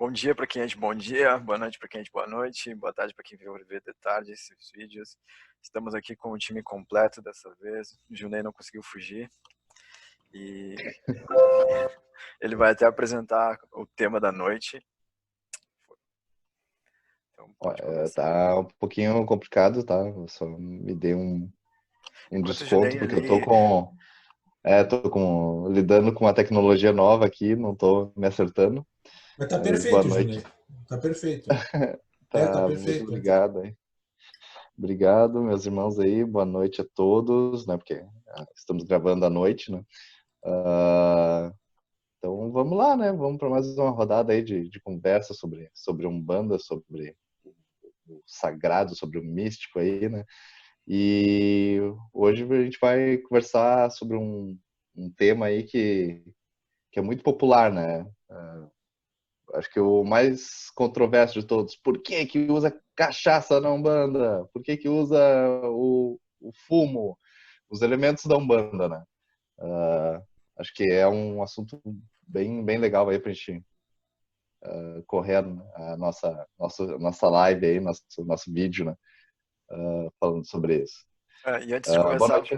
Bom dia para quem é de bom dia, boa noite para quem é de boa noite, boa tarde para quem veio ver de tarde esses vídeos. Estamos aqui com o time completo dessa vez. O Junei não conseguiu fugir e ele vai até apresentar o tema da noite. Então pode começar. Tá um pouquinho complicado, tá? Eu só me dei um Enquanto o desconto Junei porque eu tô ali, lidando com uma tecnologia nova aqui, não tô me acertando. Mas tá Mas boa perfeito, noite. Junei. Tá perfeito. Tá Tá muito perfeito. obrigado aí. Obrigado, meus irmãos aí. Boa noite a todos, né? Porque estamos gravando à noite, né? Então vamos lá, né? Vamos para mais uma rodada aí de conversa sobre Umbanda, sobre o sagrado, sobre o místico aí, né? E hoje a gente vai conversar sobre um tema aí que é muito popular, né? Acho que o mais controverso de todos. Por que que usa cachaça na Umbanda? Por que que usa o fumo? Os elementos da Umbanda, né? Acho que é um assunto bem legal aí pra gente correr a nossa live aí, nosso vídeo, né? Falando sobre isso. e antes de Boa começar, noite.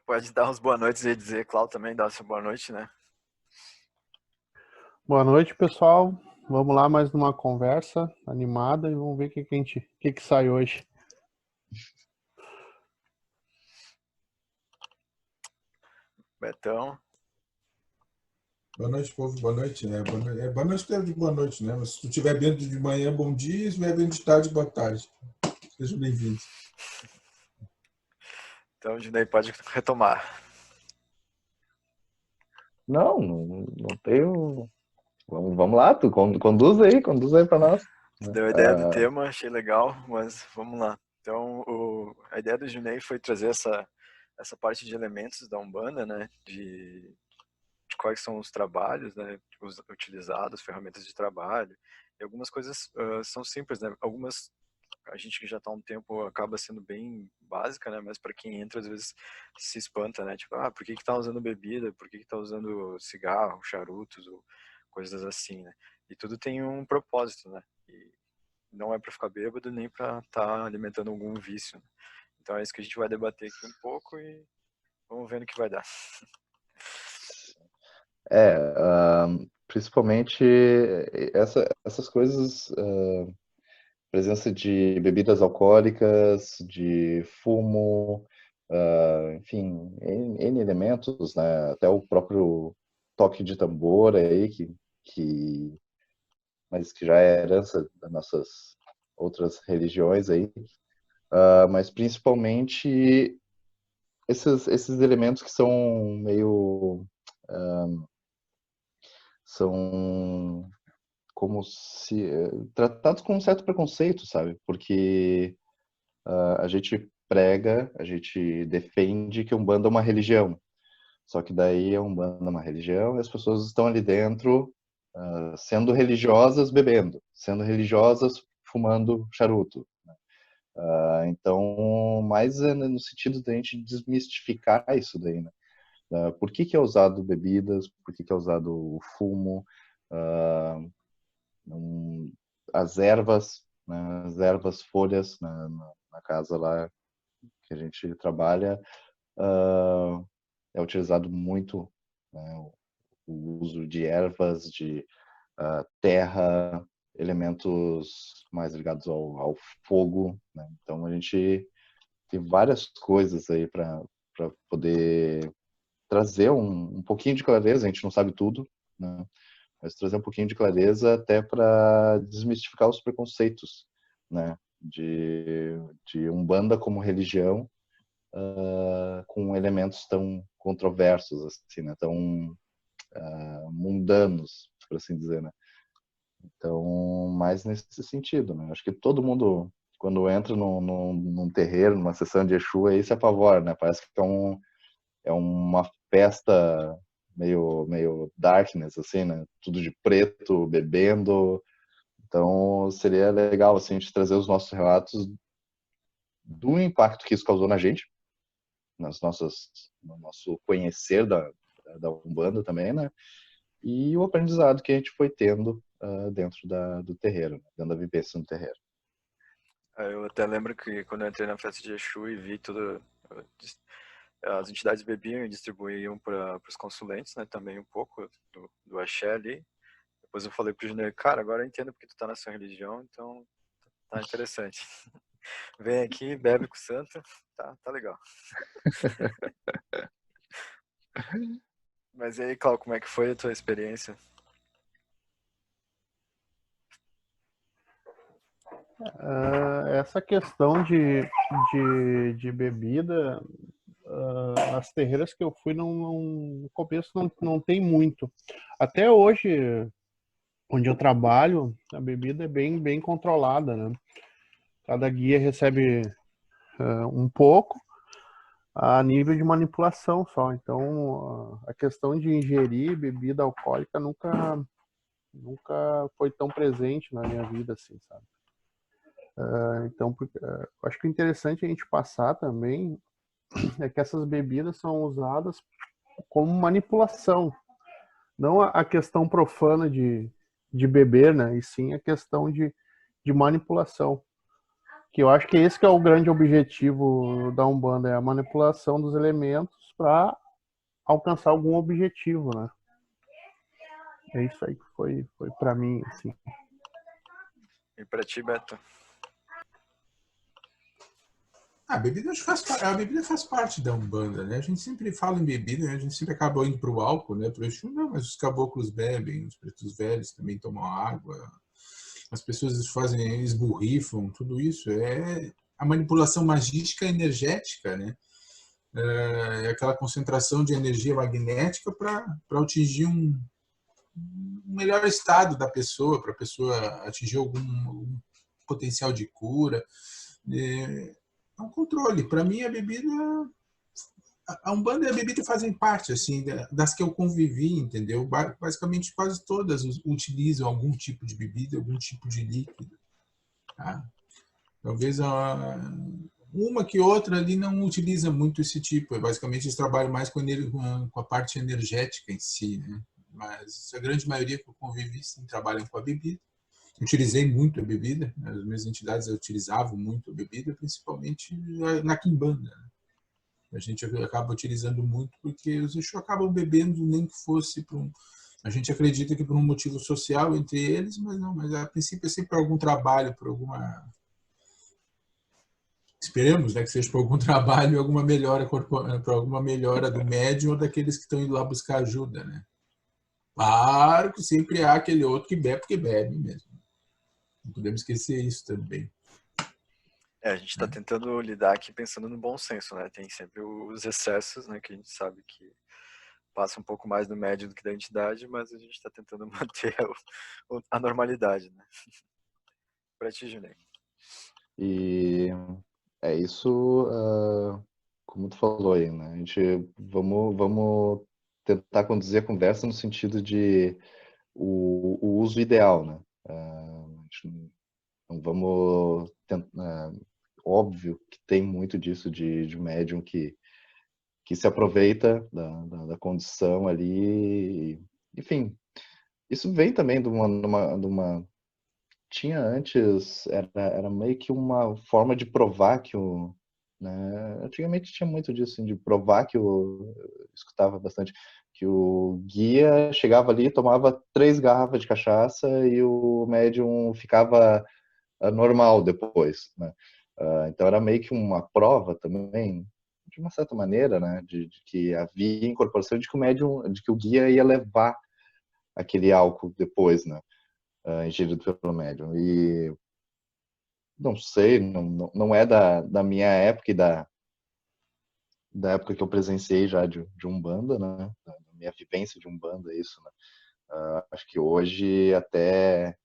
pode dar uns boa noites e dizer, Cláudio também dá sua boa noite, né? Boa noite, pessoal. Vamos lá, mais uma conversa animada e vamos ver o que sai hoje. Betão. Boa noite, povo. Boa noite. Boa noite que é de boa noite, né? Mas se tu estiver vendo de manhã, bom dia. Se estiver vendo de tarde, boa tarde. Sejam bem-vindos. Então, Junei, pode retomar. Não tenho. Vamos lá, tu conduz aí para nós. Tu deu a ideia do tema, achei legal, mas vamos lá. Então, a ideia do Junei foi trazer essa parte de elementos da Umbanda, né? De quais são os trabalhos, né? Utilizados, ferramentas de trabalho. E algumas coisas são simples, né? Algumas a gente que já está há um tempo acaba sendo bem básica, né? Mas para quem entra às vezes se espanta, né? Tipo, por que tá usando bebida? Por que tá usando cigarro, charutos ou coisas assim, né? E tudo tem um propósito, né? E não é para ficar bêbado nem para estar alimentando algum vício, né? Então é isso que a gente vai debater aqui um pouco e vamos ver no que vai dar. Principalmente essas coisas, presença de bebidas alcoólicas, de fumo, enfim, N elementos, né? Até o próprio toque de tambor aí, mas que já é herança das nossas outras religiões aí, mas principalmente esses elementos que são meio são como se tratados com um certo preconceito, sabe? Porque a gente prega, a gente defende que Umbanda é uma religião. Só que daí a Umbanda é uma religião e as pessoas estão ali dentro sendo religiosas bebendo, sendo religiosas fumando charuto. Então, mais no sentido da gente desmistificar isso daí, né? Por que que é usado bebidas, por que que é usado o fumo, as ervas, né, as ervas folhas na casa lá que a gente trabalha, é utilizado muito, né, o uso de ervas, de terra, elementos mais ligados ao fogo, né? Então a gente tem várias coisas aí para poder trazer um pouquinho de clareza. A gente não sabe tudo, né? Mas trazer um pouquinho de clareza até para desmistificar os preconceitos, né? De Umbanda como religião, com elementos tão controversos, assim, né? Tão mundanos, por assim dizer, né? Então, mais nesse sentido, né? Acho que todo mundo, quando entra num terreiro, numa sessão de Exu, aí se apavora, né? Parece que é uma festa meio darkness, assim, né? Tudo de preto, bebendo. Então, seria legal, assim, a gente trazer os nossos relatos do impacto que isso causou na gente, no nosso conhecer da Umbanda também, né? E o aprendizado que a gente foi tendo dentro do terreiro, né? Dentro da vivência no terreiro. Eu até lembro que quando eu entrei na festa de Exu e vi tudo, as entidades bebiam e distribuíam para os consulentes, né, também um pouco do axé ali. Depois eu falei pro Júnior, cara, agora eu entendo porque tu tá na sua religião, então tá interessante. Vem aqui, bebe com o santo, tá legal. Mas e aí, Cláudio, como é que foi a tua experiência? Essa questão de bebida, as terreiras que eu fui no começo não tem muito. Até hoje, onde eu trabalho, a bebida é bem controlada, né? Cada guia recebe um pouco a nível de manipulação só. Então, a questão de ingerir bebida alcoólica nunca foi tão presente na minha vida, assim, sabe? Então, acho que o interessante a gente passar também é que essas bebidas são usadas como manipulação, não a questão profana de beber, né? E sim a questão de manipulação. Que eu acho que esse que é o grande objetivo da Umbanda, é a manipulação dos elementos para alcançar algum objetivo, né? É isso aí que foi para mim, assim. E pra ti, Beto? A bebida faz parte da Umbanda, né? A gente sempre fala em bebida, né? A gente sempre acaba indo para o álcool, né? Para o Exu, não, mas os caboclos bebem, os pretos velhos também tomam água, as pessoas fazem, esborrifam, tudo isso é a manipulação magística energética, né? É aquela concentração de energia magnética para atingir um melhor estado da pessoa, para a pessoa atingir algum potencial de cura. É um controle. Para mim, a Umbanda e a bebida fazem parte assim das que eu convivi, entendeu? Basicamente quase todas utilizam algum tipo de bebida, algum tipo de líquido. Tá? Talvez uma que outra ali não utiliza muito esse tipo. Basicamente eles trabalham mais com a parte energética em si, né? Mas a grande maioria que eu convivi sim trabalham com a bebida. Utilizei muito a bebida, as minhas entidades utilizavam muito a bebida, principalmente na quimbanda. Né? A gente acaba utilizando muito porque os Exu acabam bebendo, nem que fosse por um. A gente acredita que por um motivo social entre eles, mas não, mas a princípio é sempre por algum trabalho, por alguma. Esperemos, né, que seja por algum trabalho, alguma melhora para alguma melhora do médium ou daqueles que estão indo lá buscar ajuda, né? Claro que sempre há aquele outro que bebe porque bebe mesmo. Não podemos esquecer isso também. A gente tá tentando lidar aqui pensando no bom senso, né? Tem sempre os excessos, né? Que a gente sabe que passa um pouco mais do médio do que da entidade, mas a gente tá tentando manter a normalidade, né? Pra ti, Juninho. E é isso, como tu falou aí, né? A gente vamos tentar conduzir a conversa no sentido de o uso ideal, né? A gente não vamos tentar, óbvio que tem muito disso de médium que se aproveita da condição ali, enfim, isso vem também de uma tinha antes, era meio que uma forma de provar que o, né, antigamente tinha muito disso, assim, de provar que eu escutava bastante, que o guia chegava ali, tomava 3 garrafas de cachaça e o médium ficava normal depois, né? Então era meio que uma prova também, de uma certa maneira, né, de que havia incorporação de que o médium, de que o guia ia levar aquele álcool depois, né? Ingerido pelo médium. E não sei, não é da minha época e da época que eu presenciei já de Umbanda, né? Da minha vivência de Umbanda, isso, né? Acho que hoje até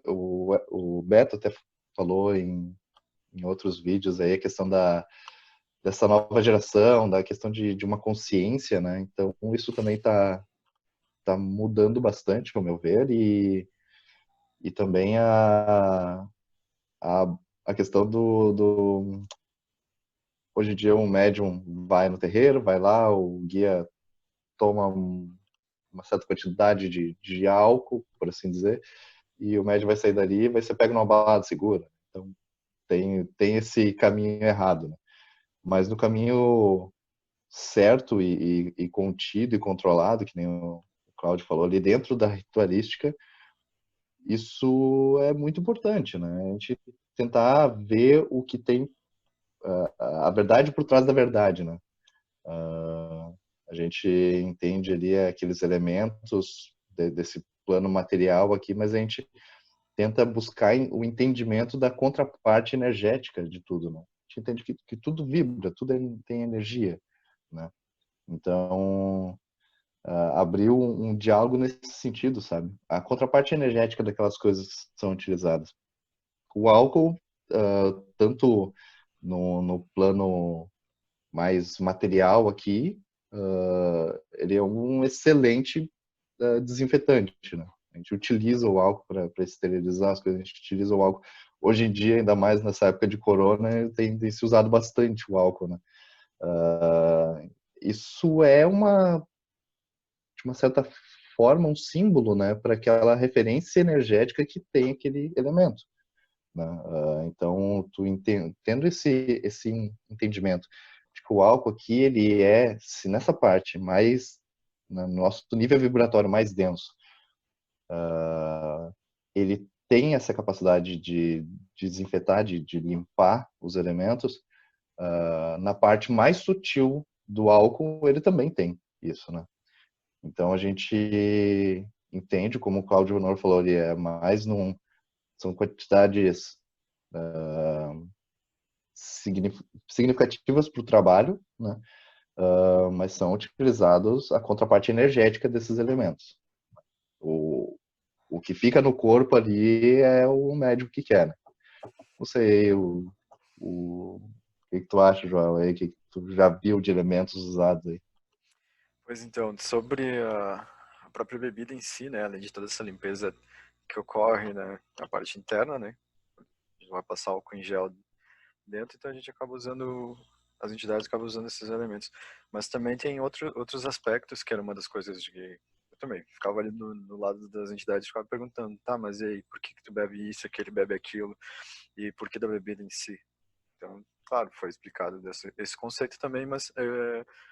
o Beto até falou em outros vídeos aí a questão dessa nova geração, da questão de uma consciência, né? Então isso também tá mudando bastante, ao meu ver, e também a, a questão hoje em dia um médium vai no terreiro, vai lá, o guia toma uma certa quantidade de álcool, por assim dizer, e o médio vai sair dali e vai ser pego numa balada segura. Então, tem esse caminho errado, né? Mas no caminho certo e contido e controlado, que nem o Cláudio falou, ali dentro da ritualística, isso é muito importante, né? A gente tentar ver o que tem, a verdade por trás da verdade, né? A gente entende ali aqueles elementos desse plano material aqui, mas a gente tenta buscar o entendimento da contraparte energética de tudo, né? A gente entende que tudo vibra, tudo tem energia, né? Então, abriu um diálogo nesse sentido, sabe? A contraparte energética daquelas coisas que são utilizadas. O álcool, tanto no plano mais material aqui, ele é um excelente desinfetante, né? A gente utiliza o álcool para esterilizar as coisas, a gente utiliza o álcool. Hoje em dia, ainda mais nessa época de corona, tem se usado bastante o álcool, né? Isso é de uma certa forma, um símbolo, né, para aquela referência energética que tem aquele elemento, né? Então, tendo esse entendimento de que o álcool aqui, ele se nessa parte mais, no nosso nível vibratório mais denso, ele tem essa capacidade de desinfetar, de limpar os elementos, na parte mais sutil do álcool, ele também tem isso, né? Então, a gente entende, como o Cláudio Honor falou ali, são quantidades significativas para o trabalho, né? Mas são utilizados a contraparte energética desses elementos. O que fica no corpo ali é o médico que quer, né? Não sei, o que tu acha, João, aí, que tu já viu de elementos usados aí? Pois então, sobre a própria bebida em si, né, além de toda essa limpeza que ocorre, né, na parte interna, né, a gente vai passar álcool em gel dentro, então a gente acaba usando, as entidades acabam usando esses elementos. Mas também tem outros aspectos, que era uma das coisas que eu também ficava ali no lado das entidades, ficava perguntando, tá, mas e aí, por que tu bebe isso, aquele bebe aquilo, e por que da bebida em si? Então, claro, foi explicado esse conceito também, mas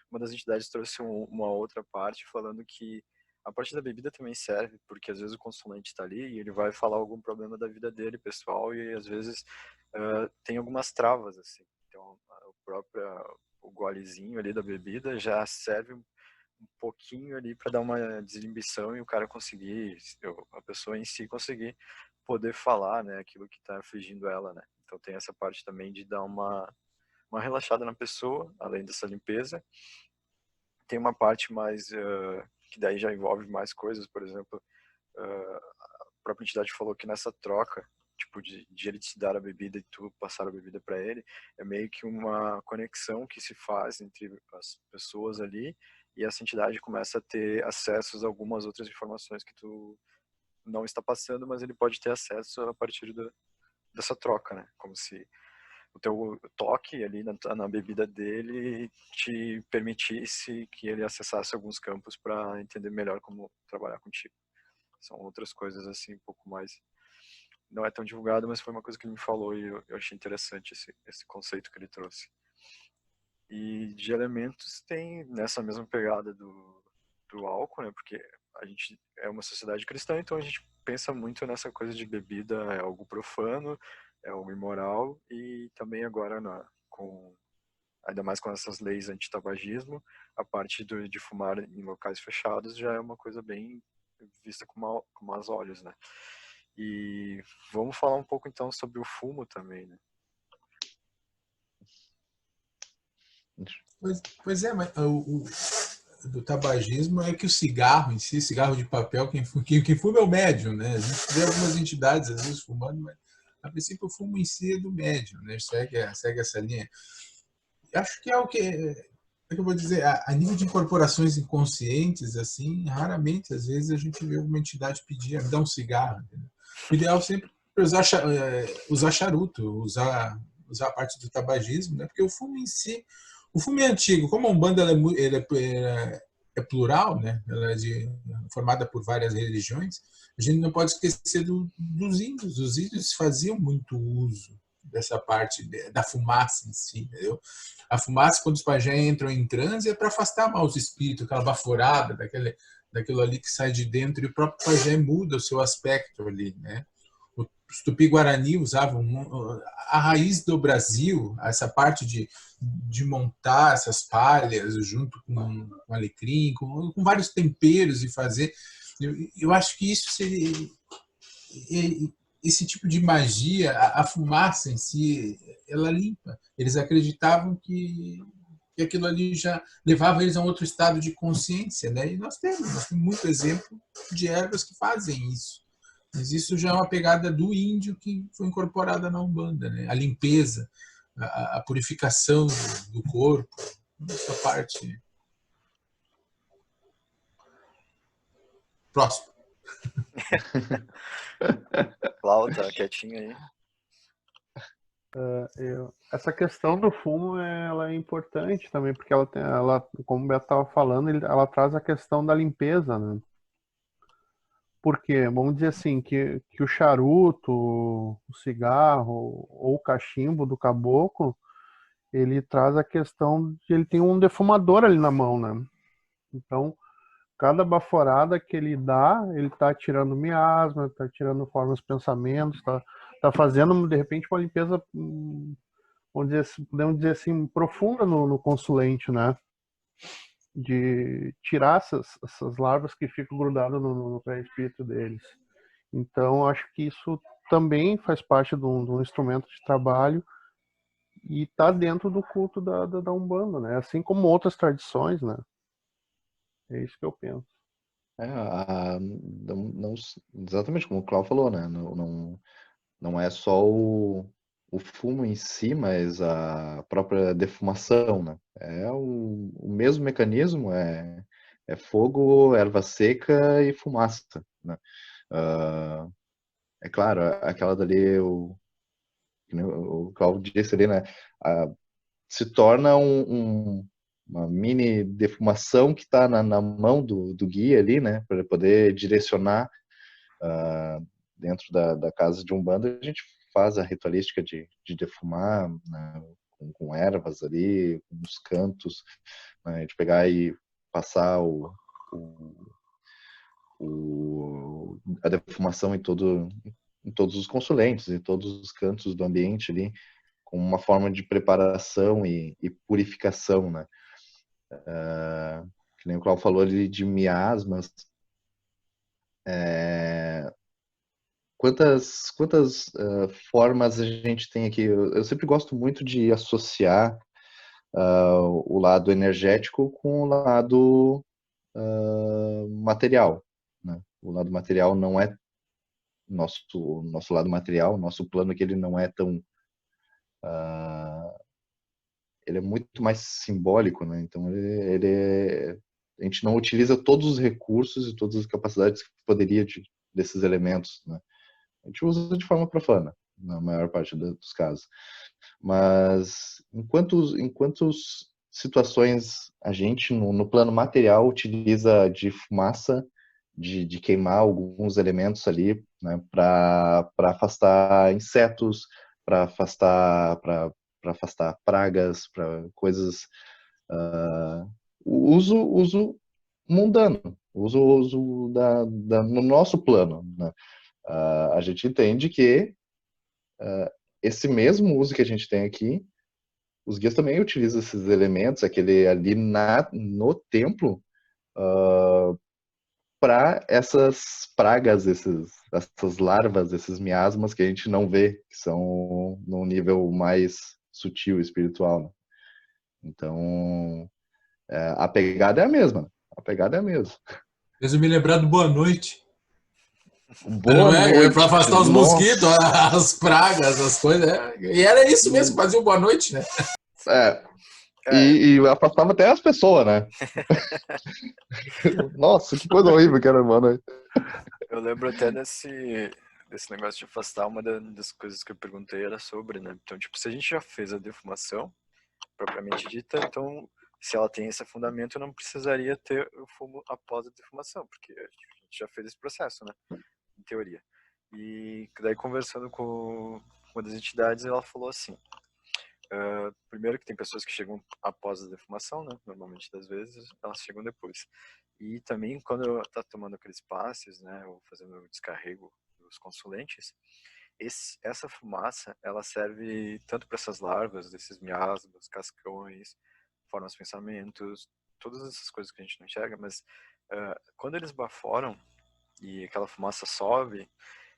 uma das entidades trouxe uma outra parte falando que a parte da bebida também serve, porque às vezes o consulente está ali e ele vai falar algum problema da vida dele, pessoal, e às vezes tem algumas travas, assim. Então, o golezinho ali da bebida já serve um pouquinho ali para dar uma desinibição e o cara conseguir, a pessoa em si conseguir poder falar, né, aquilo que está afligindo ela, né. Então tem essa parte também de dar uma relaxada na pessoa, além dessa limpeza. Tem uma parte mais, que daí já envolve mais coisas, por exemplo, a própria entidade falou que nessa troca, tipo, de ele te dar a bebida e tu passar a bebida para ele, é meio que uma conexão que se faz entre as pessoas ali, e essa entidade começa a ter acesso a algumas outras informações que tu não está passando, mas ele pode ter acesso a partir dessa troca, né? Como se o teu toque ali na bebida dele te permitisse que ele acessasse alguns campos para entender melhor como trabalhar contigo. São outras coisas assim, um pouco mais... Não é tão divulgado, mas foi uma coisa que ele me falou e eu achei interessante esse conceito que ele trouxe. E de elementos tem nessa mesma pegada do álcool, né? Porque a gente é uma sociedade cristã, então a gente pensa muito nessa coisa de bebida é algo profano, é algo imoral, e também agora ainda mais com essas leis anti-tabagismo, a parte de fumar em locais fechados já é uma coisa bem vista com maus olhos, né? E vamos falar um pouco então sobre o fumo também, né? Pois é, mas do tabagismo é que o cigarro em si, cigarro de papel, quem fuma é o médium, né? A gente vê algumas entidades às vezes fumando, mas a princípio o fumo em si é do médium, né? Segue essa linha. Acho que é o que eu vou dizer, a nível de incorporações inconscientes, assim, raramente, às vezes, a gente vê alguma entidade pedir, me dá um cigarro. Entendeu? O ideal sempre é usar charuto, usar a parte do tabagismo, né? Porque o fumo em si, o fumo é antigo, como a Umbanda é plural, né? Ela é formada por várias religiões. A gente não pode esquecer dos índios. Os índios faziam muito uso dessa parte da fumaça em si, entendeu? A fumaça, quando os pajés entram em transe, é para afastar maus espíritos, aquela baforada, daquilo ali que sai de dentro, e o próprio pajé muda o seu aspecto ali, né? Os Tupi-Guarani usavam a raiz do Brasil, essa parte de montar essas palhas junto com alecrim, com vários temperos e fazer. Eu acho que isso seria esse tipo de magia, a fumaça em si, ela limpa. Eles acreditavam que aquilo ali já levava eles a um outro estado de consciência, né? E nós temos muito exemplo de ervas que fazem isso. Mas isso já é uma pegada do índio que foi incorporada na Umbanda, né? A limpeza, a purificação do corpo, essa parte. Próximo. Cláudio, tá quietinho aí. Essa questão do fumo, ela é importante também, porque ela, como o Beto estava falando, ela traz a questão da limpeza, né? Porque, vamos dizer assim, que o charuto, o cigarro ou o cachimbo do caboclo, ele traz a questão de ele tem um defumador ali na mão, né? Então, cada baforada que ele dá, ele está tirando miasma, está tirando formas de pensamentos, está fazendo, de repente, uma limpeza, podemos dizer assim, profunda no consulente, né? De tirar essas larvas que ficam grudadas no pré-espírito deles. Então, acho que isso também faz parte de um instrumento de trabalho e está dentro do culto da Umbanda, né? Assim como outras tradições, né? É isso que eu penso. Exatamente como o Cláudio falou, né? Não é só o fumo em si, mas a própria defumação, né? É o mesmo mecanismo, é fogo, erva seca e fumaça, né? É claro, aquela dali, o Cláudio disse ali, né? Se torna uma mini defumação que está na mão do guia ali, né? Para poder direcionar dentro da casa de Umbanda. A gente faz a ritualística de defumar, né? Com ervas ali, com os cantos, né? De pegar e passar a defumação em todos os consulentes, em todos os cantos do ambiente ali, com uma forma de preparação e purificação, né? Que nem o Cláudio falou ali de miasmas. Quantas formas a gente tem aqui? Eu sempre gosto muito de associar o lado energético com o lado material, né? O lado material não é nosso lado material, nosso plano que ele não é tão ele é muito mais simbólico, né? Então a gente não utiliza todos os recursos e todas as capacidades que poderia desses elementos, né? A gente usa de forma profana na maior parte dos casos. Mas em quantas situações a gente no plano material utiliza de fumaça, de queimar alguns elementos ali, né, para afastar insetos, para afastar pragas, para coisas o uso mundano, uso no nosso plano, né? A gente entende que esse mesmo uso que a gente tem aqui, os guias também utilizam esses elementos, aquele ali no templo, para essas pragas, essas larvas, esses miasmas que a gente não vê, que são num nível mais sutil, espiritual, né? Então, a pegada é a mesma. A pegada é a mesma. Fez eu me lembrar do Boa Noite. Boa Não é? noite. Para afastar os Nossa. mosquitos, as pragas, as coisas. E era isso mesmo, fazia o Boa Noite, né? E afastava até as pessoas, né? Nossa, que coisa horrível que era, mano. Eu lembro até desse negócio de afastar, uma das coisas que eu perguntei era sobre, né? Então, tipo, se a gente já fez a defumação, propriamente dita, então se ela tem esse fundamento, não precisaria ter o fumo após a defumação, porque a gente já fez esse processo, né? Em teoria. E daí, conversando com uma das entidades, ela falou assim, primeiro que tem pessoas que chegam após a defumação, né? Normalmente, das vezes, elas chegam depois. E também, quando tá tomando aqueles passes, né? Ou fazendo o descarrego dos consulentes, essa fumaça, ela serve tanto para essas larvas, desses miasmas, cascões, formas de pensamentos, todas essas coisas que a gente não enxerga, mas quando eles baforam e aquela fumaça sobe,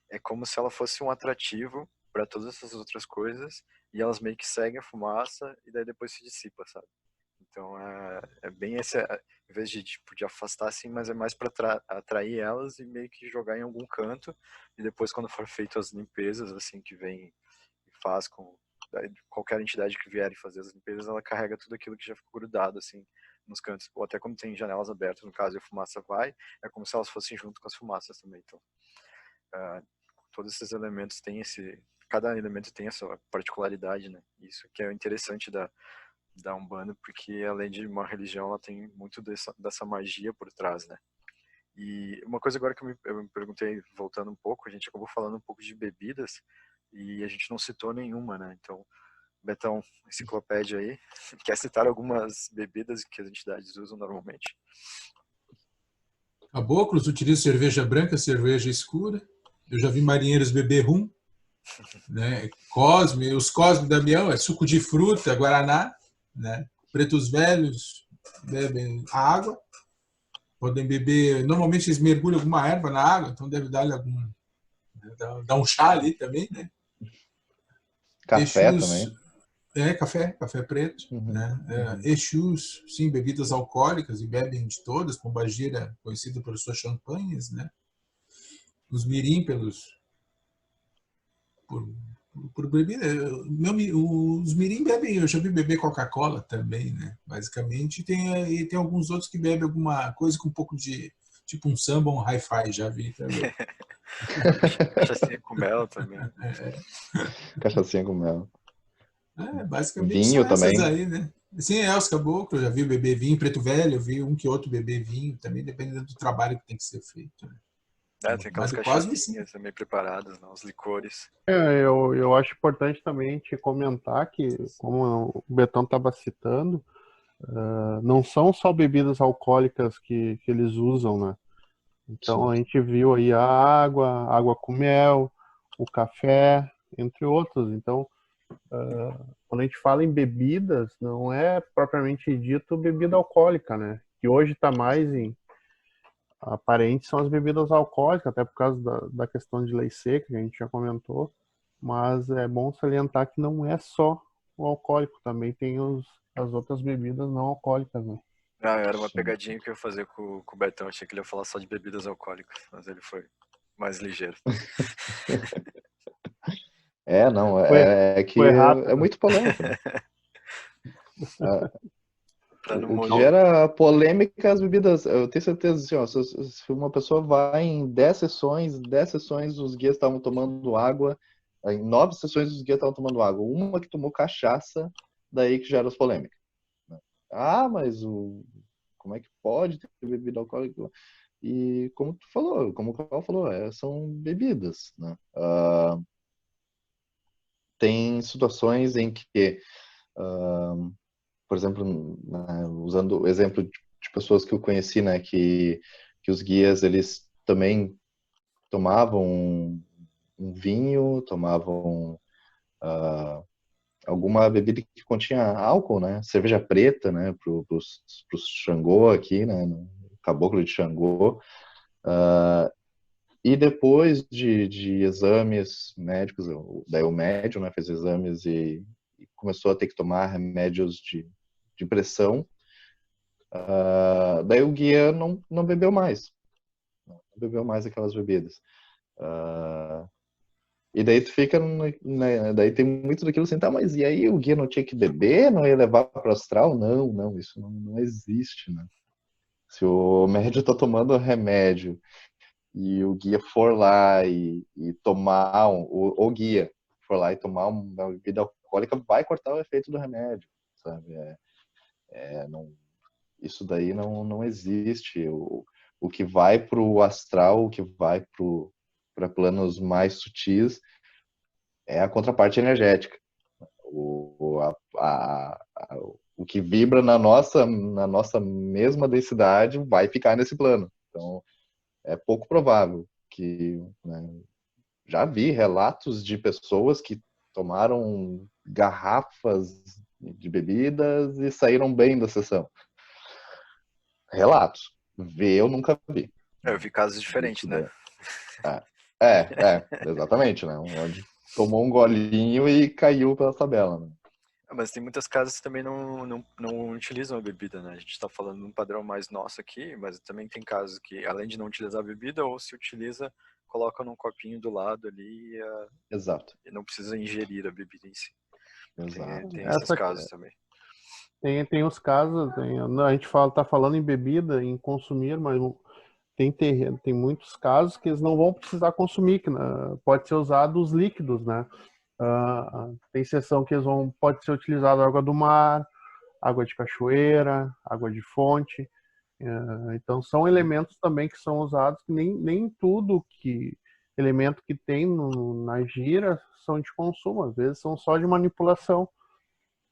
é como se ela fosse um atrativo para todas essas outras coisas e elas meio que seguem a fumaça e daí depois se dissipa, sabe? Então é bem esse, em vez de tipo de afastar assim, mas é mais para atrair elas e meio que jogar em algum canto e depois quando for feito as limpezas assim que vem e faz com daí, qualquer entidade que vier e fazer as limpezas, ela carrega tudo aquilo que já ficou grudado assim nos cantos, ou até quando tem janelas abertas, no caso, e a fumaça vai, é como se elas fossem junto com as fumaças também. Então, todos esses elementos têm cada elemento tem a sua particularidade, né? Isso que é interessante da Umbanda, porque além de uma religião, ela tem muito dessa magia por trás, né? E uma coisa agora que eu me perguntei, voltando um pouco, a gente acabou falando um pouco de bebidas e a gente não citou nenhuma, né? Então, Betão, enciclopédia aí, quer citar algumas bebidas que as entidades usam normalmente? Caboclos utilizam cerveja branca, cerveja escura. Eu já vi marinheiros beber rum, né? Cosme, os Cosme Damião é suco de fruta, guaraná, né? Pretos velhos bebem água, podem beber. Normalmente eles mergulham alguma erva na água, então deve dar algum, dar um chá ali também, né? Café Exus, também. café preto, né? Uhum. Exus, sim, bebidas alcoólicas e bebem de todas, Pombagira conhecida pelas suas champanhes, né? Os mirim por, por bebida. Os mirim bebem, eu já vi beber Coca-Cola também, né? Basicamente, tem alguns outros que bebem alguma coisa com um pouco de, tipo um samba, um hi-fi, já vi também. Cachaçinha com mel também. Cachaçinha com mel. Basicamente são Vinho essas também. aí, né? Sim, os caboclos, já vi beber vinho, preto velho, eu vi um que outro beber vinho, também dependendo do trabalho que tem que ser feito. Né? Tem aquelas Mas o Cosme, sim. cachaçinhas também preparadas, né? Os licores. Eu acho importante também te comentar que, como o Betão estava citando, não são só bebidas alcoólicas que eles usam, né? Então a gente viu aí a água com mel, o café, entre outros. Então, quando a gente fala em bebidas, não é propriamente dito bebida alcoólica, né? Que hoje está mais aparente são as bebidas alcoólicas, até por causa da questão de lei seca, que a gente já comentou. Mas é bom salientar que não é só o alcoólico, também tem as outras bebidas não alcoólicas, né? Era uma pegadinha que eu ia fazer com o Betão. Achei que ele ia falar só de bebidas alcoólicas, mas ele foi mais ligeiro. Não, Foi, é que foi é rápido. muito polêmico, né? Pra não O que morrer. gera polêmica é as bebidas. Eu tenho certeza, assim, ó, se uma pessoa vai em 10 sessões os guias estavam tomando água, em 9 sessões os guias estavam tomando água, uma que tomou cachaça, daí que gera as polêmicas. Né? Ah, mas como é que pode ter bebida alcoólica? E como tu falou, como o Carl falou, são bebidas, né? Tem situações em que por exemplo, né, usando o exemplo de pessoas que eu conheci, né, que os guias eles também tomavam um vinho, tomavam alguma bebida que continha álcool, né, cerveja preta, né, pros Xangô aqui, né, no caboclo de Xangô, e depois de exames médicos, daí o médium, né, fez exames e começou a ter que tomar remédios de pressão. Daí o guia não bebeu mais. Não bebeu mais aquelas bebidas. E daí tu fica, né, daí tem muito daquilo assim, tá, mas e aí o guia não tinha que beber, não ia levar para o astral? Não, isso não existe, né? Se o médium tá tomando remédio e o guia for lá e tomar, o guia for lá e tomar uma bebida alcoólica, vai cortar o efeito do remédio, sabe? Isso daí não existe. O que vai para o astral, o que vai para planos mais sutis é a contraparte energética. O que vibra na nossa mesma densidade vai ficar nesse plano. Então, é pouco provável que, né, já vi relatos de pessoas que tomaram garrafas de bebidas e saíram bem da sessão. Relatos. Ver eu nunca vi. Eu vi casos diferentes, né? Exatamente, né? Onde tomou um golinho e caiu pela tabela, né? Mas tem muitas casas que também não utilizam a bebida, né? A gente está falando de um padrão mais nosso aqui, mas também tem casos que, além de não utilizar a bebida, ou se utiliza, coloca num copinho do lado ali Exato. e não precisa ingerir a bebida em si. Exato. Tem esses casos também. Tem os casos, a gente tá falando em bebida, em consumir, mas tem muitos casos que eles não vão precisar consumir, que pode ser usado os líquidos, né? Tem seção que pode ser utilizado água do mar, água de cachoeira, água de fonte. Então são elementos também que são usados, que nem tudo elemento que tem na gira são de consumo, às vezes são só de manipulação.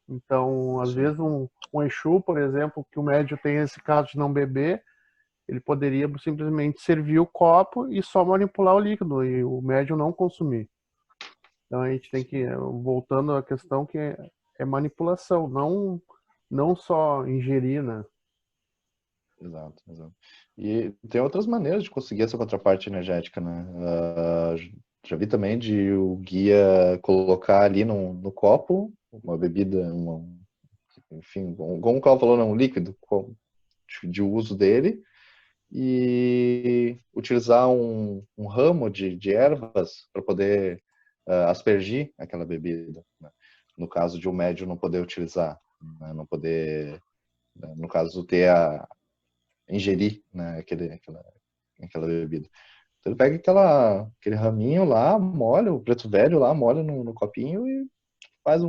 Então, às vezes um Exu, por exemplo, que o médium tem esse caso de não beber, ele poderia simplesmente servir o copo e só manipular o líquido e o médium não consumir. Então a gente tem que, voltando à questão que é manipulação, não só ingerir, né? Exato. E tem outras maneiras de conseguir essa contraparte energética, né? Já vi também de o guia colocar ali no copo uma bebida, enfim, como o Carl falou, um líquido de uso dele, e utilizar um ramo de ervas para poder aspergir aquela bebida, né? No caso de um médium não poder utilizar, né? Não poder, no caso, ingerir, né, aquela bebida. Então ele pega aquele raminho lá, molha, o preto velho lá, molha no copinho e faz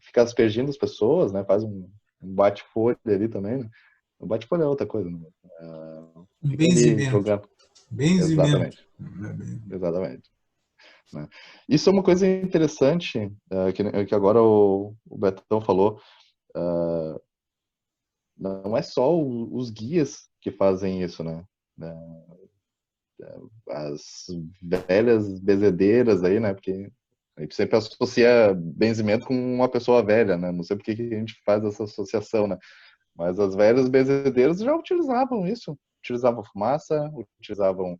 fica aspergindo as pessoas, né? Faz um bate-folha ali também, né? O bate-folha é outra coisa, né? Fica ali jogando. Benzimento. Exatamente. Né? Isso é uma coisa interessante que agora o Betão falou. Não é só os guias que fazem isso, né? As velhas benzedeiras aí, né? Porque a gente sempre associa benzimento com uma pessoa velha, né? Não sei por que a gente faz essa associação, né? Mas as velhas benzedeiras já utilizavam isso. Utilizavam fumaça, utilizavam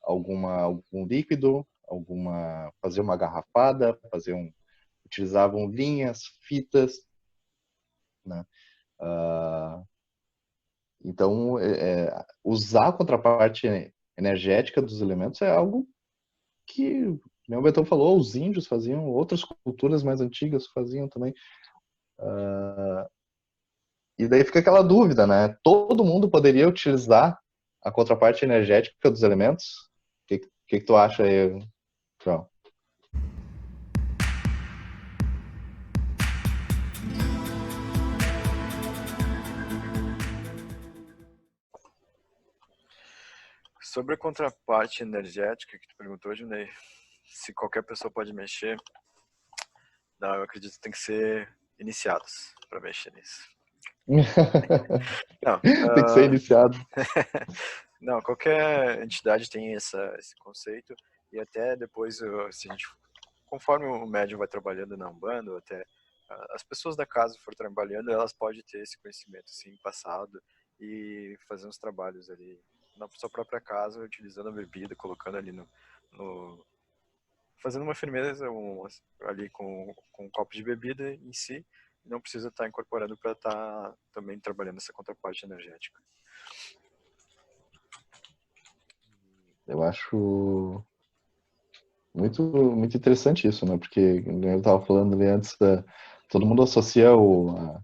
algum líquido, faziam uma garrafada, utilizavam linhas, fitas, né? Então, usar a contraparte energética dos elementos é algo que, como o Betão falou, os índios faziam, outras culturas mais antigas faziam também. E daí fica aquela dúvida, né? Todo mundo poderia utilizar a contraparte energética dos elementos? O que tu acha aí, João? Sobre a contraparte energética que tu perguntou, Junei, se qualquer pessoa pode mexer, não, eu acredito que tem que ser iniciados para mexer nisso. Não, tem que ser iniciado. Não, qualquer entidade tem esse conceito, e até depois, se a gente, conforme o médium vai trabalhando na Umbanda, ou até as pessoas da casa for trabalhando, elas podem ter esse conhecimento assim, passado e fazer uns trabalhos ali na sua própria casa, utilizando a bebida, colocando ali fazendo uma firmeza ali com um copo de bebida em si, não precisa estar incorporando para estar também trabalhando essa contraparte energética. Eu acho muito, muito interessante isso, né? Porque eu estava falando ali antes, todo mundo associa o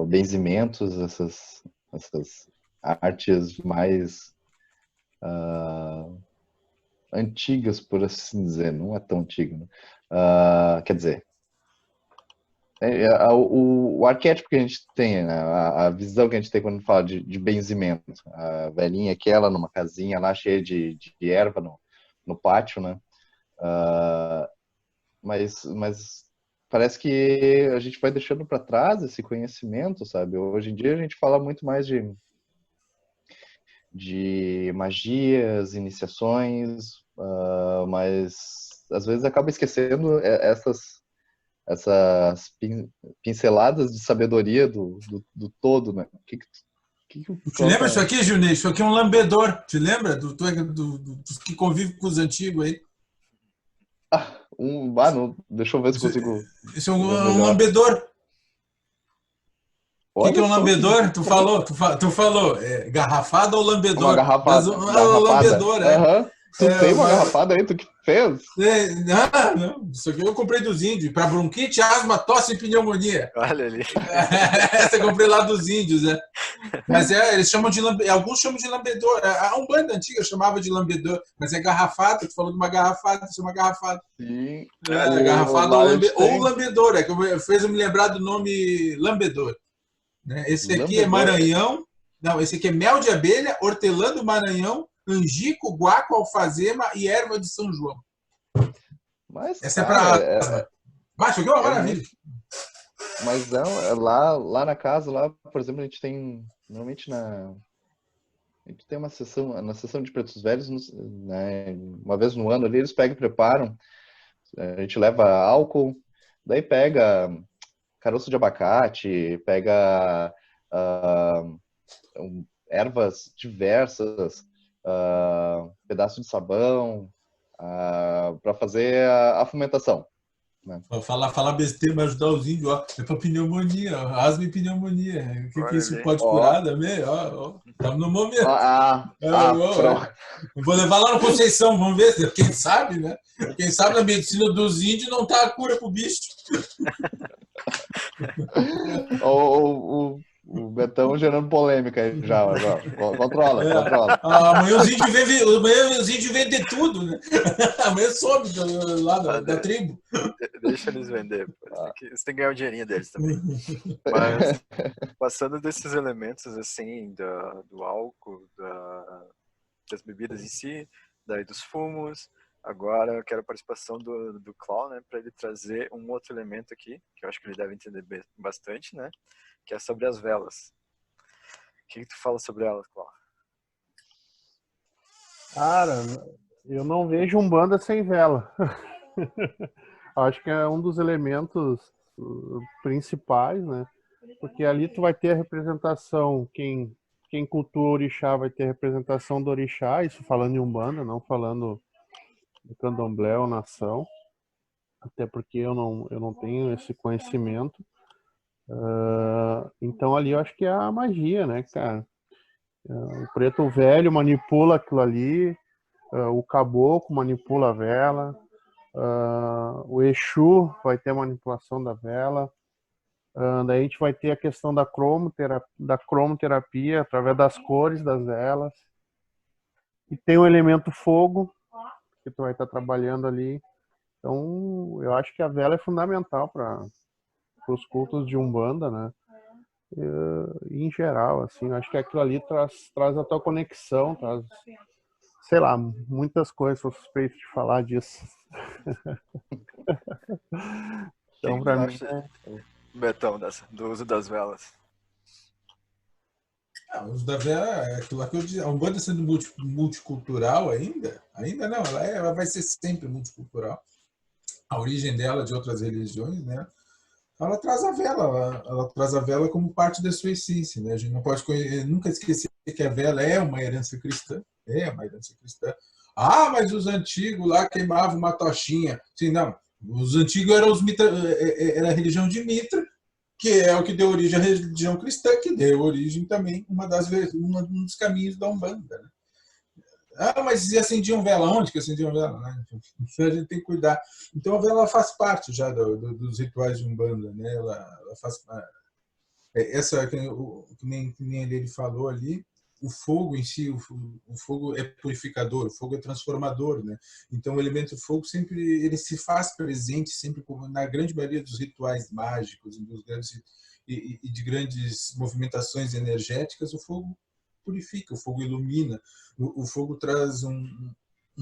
benzimentos, essas artes mais antigas, por assim dizer. Não é tão antigo, né? Quer dizer, O arquétipo que a gente tem, né? A visão que a gente tem quando fala de benzimento. A velhinha aquela numa casinha lá cheia de erva no pátio, né? Mas parece que a gente vai deixando para trás esse conhecimento, sabe? Hoje em dia a gente fala muito mais de magias, iniciações, mas às vezes acaba esquecendo essas pinceladas de sabedoria do todo, né? Te lembra isso aqui, Junei? Isso aqui é um lambedor. Te lembra? Dos que convivem com os antigos aí. Não, deixa eu ver se consigo. Isso é um lambedor. O que é um lambedor? Tu falou. Garrafada ou lambedor? Uma garrafada. Lambedor, Uhum. Tu tem uma garrafada aí, tu que fez? Não. Isso aqui eu comprei dos índios. Para bronquite, asma, tosse e pneumonia. Olha ali. Essa eu comprei lá dos índios, né? Mas eles chamam de alguns chamam de lambedor. A Umbanda antiga chamava de lambedor, mas é garrafada. Tu falou de uma garrafada, isso é uma garrafada. Sim. Garrafada ou lambedor. Fez eu me lembrar do nome lambedor. Né? Esse aqui é Maranhão. Não, esse aqui é mel de abelha, hortelã do Maranhão, angico, guaco, alfazema e erva de São João. Mas, essa cara, é para Baixo, aqui é uma maravilha. Mas não, lá na casa, lá, por exemplo, a gente tem normalmente a gente tem uma sessão, na sessão de pretos velhos, né, uma vez no ano ali, eles pegam e preparam. A gente leva álcool, daí pega caroço de abacate, pega ervas diversas, pedaço de sabão, para fazer a fumentação. Né? Falar besteira, mas ajudar os índios, ó, é para pneumonia, asma e pneumonia. O que isso pode curar também? Estamos no momento. Vou levar lá no Conceição, vamos ver, quem sabe, né? Quem sabe na medicina dos índios não tá a cura pro bicho. O Betão gerando polêmica aí já. Controla. Amanhã os índios vendem tudo, né? Amanhã some lá da tribo. Deixa eles vender. Eles têm que ganhar o dinheirinho deles também. Mas, passando desses elementos, assim, do álcool, das bebidas em si, daí dos fumos, agora eu quero a participação do Clau, né, para ele trazer um outro elemento aqui, que eu acho que ele deve entender bastante, né, que é sobre as velas. O que tu fala sobre elas, Clau? Cara, eu não vejo Umbanda sem vela. Acho que é um dos elementos principais, né? Porque ali tu vai ter a representação, quem cultua o orixá vai ter a representação do orixá, isso falando em Umbanda, não falando de candomblé ou nação, até porque eu não tenho esse conhecimento. Então ali eu acho que é a magia, né, cara? O preto velho manipula aquilo ali, o caboclo manipula a vela, o Exu vai ter a manipulação da vela, daí a gente vai ter a questão da cromoterapia através das cores das velas, e tem o elemento fogo que tu vai estar trabalhando ali. Então eu acho que a vela é fundamental para os cultos de Umbanda, né? Em geral, assim, acho que aquilo ali traz a tua conexão, traz, sei lá, muitas coisas. Sou suspeito de falar disso. Então, para mim, Betão, do uso das velas. O uso da vela é aquilo lá que eu disse. A Umbanda sendo multicultural ainda não, ela vai ser sempre multicultural. A origem dela de outras religiões, né? Ela traz a vela, ela traz a vela como parte da sua essência, né? A gente não pode nunca esquecer que a vela é uma herança cristã, mas os antigos lá queimavam uma tochinha. Sim, não. Os antigos eram era a religião de Mitra, que é o que deu origem à religião cristã, que deu origem também um dos caminhos da Umbanda, né? Mas acendiam vela onde que acendiam vela? Né? A gente tem que cuidar. Então a vela faz parte já dos rituais de Umbanda, né? Ela faz essa que nem ele falou ali. o fogo em si, o fogo é purificador, o fogo é transformador, né? Então o elemento fogo sempre ele se faz presente sempre como na grande maioria dos rituais mágicos, dos grandes e de grandes movimentações energéticas, o fogo purifica, o fogo ilumina, o fogo traz um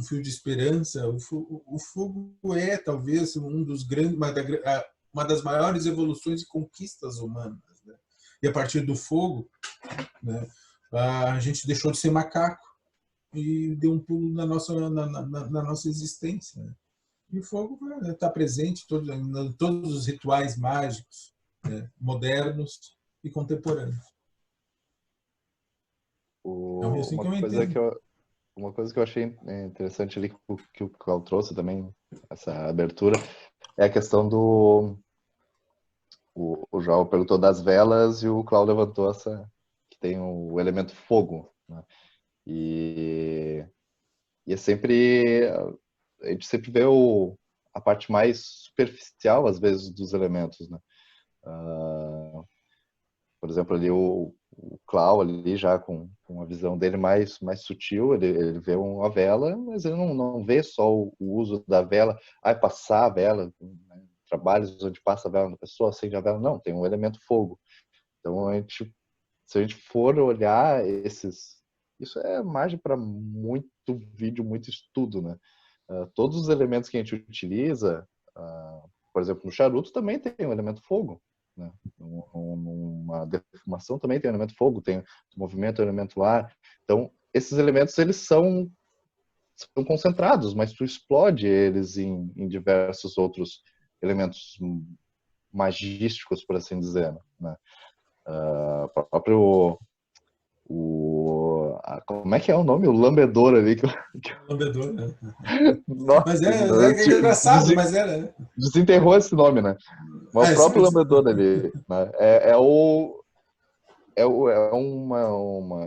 fio de esperança. O fogo é talvez uma das maiores evoluções e conquistas humanas, né? E a partir do fogo, né, a gente deixou de ser macaco e deu um pulo na nossa existência, né? E o fogo está presente em todos os rituais mágicos, né, modernos e contemporâneos. É assim que eu entendo. Uma coisa que eu achei interessante ali que o Cláudio trouxe também, essa abertura, é a questão do... O João perguntou das velas e o Cláudio levantou essa... que tem o elemento fogo, né? E é sempre... A gente sempre vê a parte mais superficial, às vezes, dos elementos, né? Por exemplo, ali o Cláudio ali já com a visão dele mais sutil, ele vê uma vela, mas ele não vê só o uso da vela, passar a vela, né? Trabalhos onde passa a vela na pessoa, acende a vela, não, tem um elemento fogo. Então, se a gente for olhar isso é margem para muito vídeo, muito estudo, né? Todos os elementos que a gente utiliza, por exemplo, no charuto também tem um elemento fogo, né? Numa defumação também tem um elemento fogo, tem o movimento, o elemento ar. Então, esses elementos, eles são concentrados, mas tu explode eles em diversos outros elementos magísticos, por assim dizer, né? Próprio como é que é o nome? O lambedor ali. Lambedor, né? Nossa, mas é engraçado, mas era, né? Desenterrou esse nome, né? Mas o próprio lambedor ali, né? É uma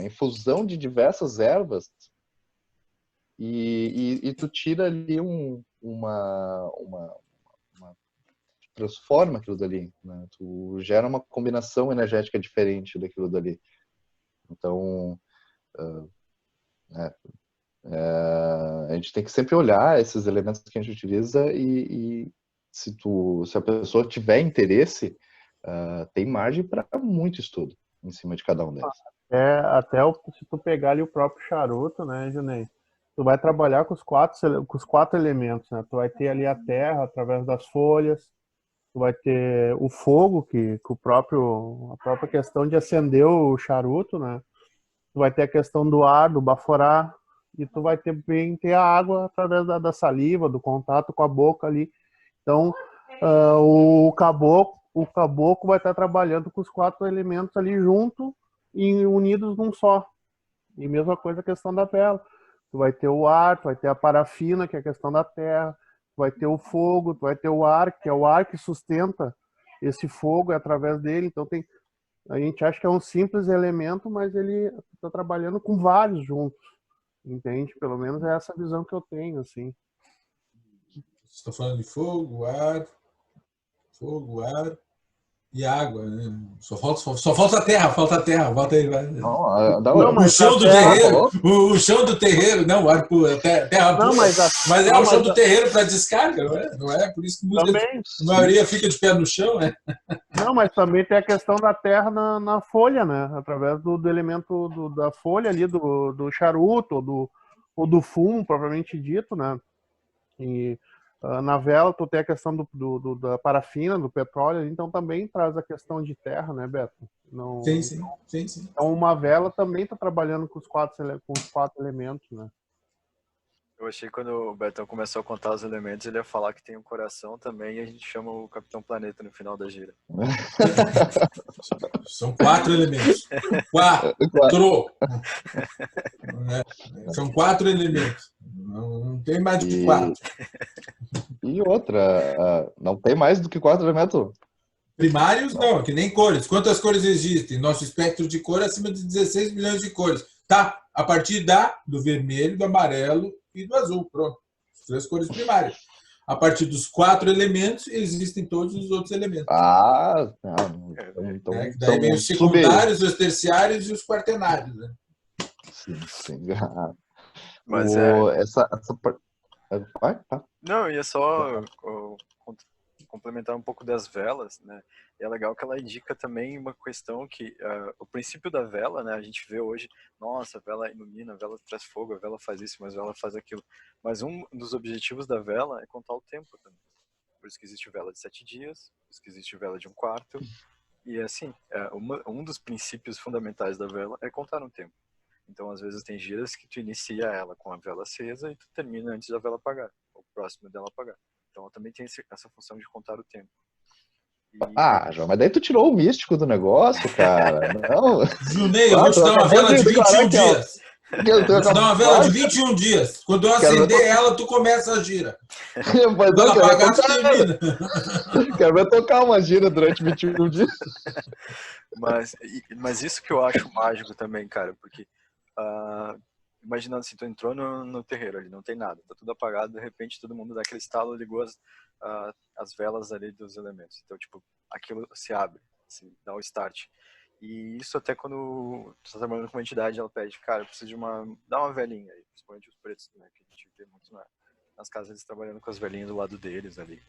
infusão de diversas ervas e tu tira ali transforma aquilo dali, né? Tu gera uma combinação energética diferente daquilo dali. Então, a gente tem que sempre olhar esses elementos que a gente utiliza e se a pessoa tiver interesse, tem margem para muito estudo em cima de cada um deles. Se tu pegar ali o próprio charuto, né, Junei? Tu vai trabalhar com os quatro elementos, né? Tu vai ter ali a terra através das folhas, tu vai ter o fogo, que a própria questão de acender o charuto, né? Tu vai ter a questão do ar, do baforá, e tu vai ter a água através da saliva, do contato com a boca ali. Então, o caboclo vai estar trabalhando com os quatro elementos ali junto e unidos num só. E mesma coisa a questão da vela. Tu vai ter o ar, tu vai ter a parafina, que é a questão da terra, tu vai ter o fogo, tu vai ter o ar, que é o ar que sustenta esse fogo, é através dele. Então a gente acha que é um simples elemento, mas ele está trabalhando com vários juntos, entende? Pelo menos é essa visão que eu tenho, assim. Você está falando de fogo, ar e água, né? Só falta a terra, volta aí, vai. O chão do terreiro, o chão do terreiro, não, o ar pura, terra pura, mas é o chão do terreiro para descarga, não é? Por isso que a maioria fica de pé no chão, né? Não, mas também tem a questão da terra na folha, né? Através do elemento da folha ali, do charuto ou do fumo, propriamente dito, né? E na vela tu tem a questão da parafina, do petróleo, então também traz a questão de terra, né, Beto? Não, sim. Então uma vela também está trabalhando com os quatro elementos, né? Eu achei que quando o Betão começou a contar os elementos, ele ia falar que tem um coração também e a gente chama o Capitão Planeta no final da gira. São 4 elementos. 4. São 4 elementos. Não tem mais do que 4. E outra, não tem mais do que 4 elementos? Primários não, que nem cores. Quantas cores existem? Nosso espectro de cor é acima de 16 milhões de cores. Tá, a partir do vermelho, do amarelo e do azul. Pronto. As 3 cores primárias. A partir dos 4 elementos, existem todos os outros elementos. Então daí vem os secundários, os terciários e os quaternários, né? Sim, sim. Mas Vai, tá. não, eu ia só complementar um pouco das velas, né? E é legal que ela indica também uma questão que o princípio da vela, né? A gente vê hoje, nossa, a vela ilumina, a vela traz fogo, a vela faz isso, mas a vela faz aquilo. Mas um dos objetivos da vela é contar o tempo também. Por isso que existe vela de 7 dias, por isso que existe vela de um quarto. E assim, um dos princípios fundamentais da vela é contar um tempo. Então, às vezes, tem dias que tu inicia ela com a vela acesa e tu termina antes da vela apagar, ou próximo dela apagar. Então, ela também tem essa função de contar o tempo. Ah, João, mas daí tu tirou o místico do negócio, cara. Não. Junei, eu vou te dar uma vela de 21 dias. Vou te dar uma vela de 21 dias. Quando eu acender ela, tu começa a gira. Quando ela apagar, tu termina. Quero ver tocar uma gira durante 21 dias. Mas isso que eu acho mágico também, cara, porque imaginando assim, tu entrou no terreiro ali, não tem nada, tá tudo apagado, de repente todo mundo dá aquele estalo, ligou as velas ali dos elementos. Então, tipo, aquilo se abre, assim, dá o start. E isso até quando tu tá trabalhando com uma entidade, ela pede, cara, eu preciso dá uma velhinha aí, principalmente os pretos, né, que a gente vê muito nas casas, eles trabalhando com as velhinhas do lado deles ali.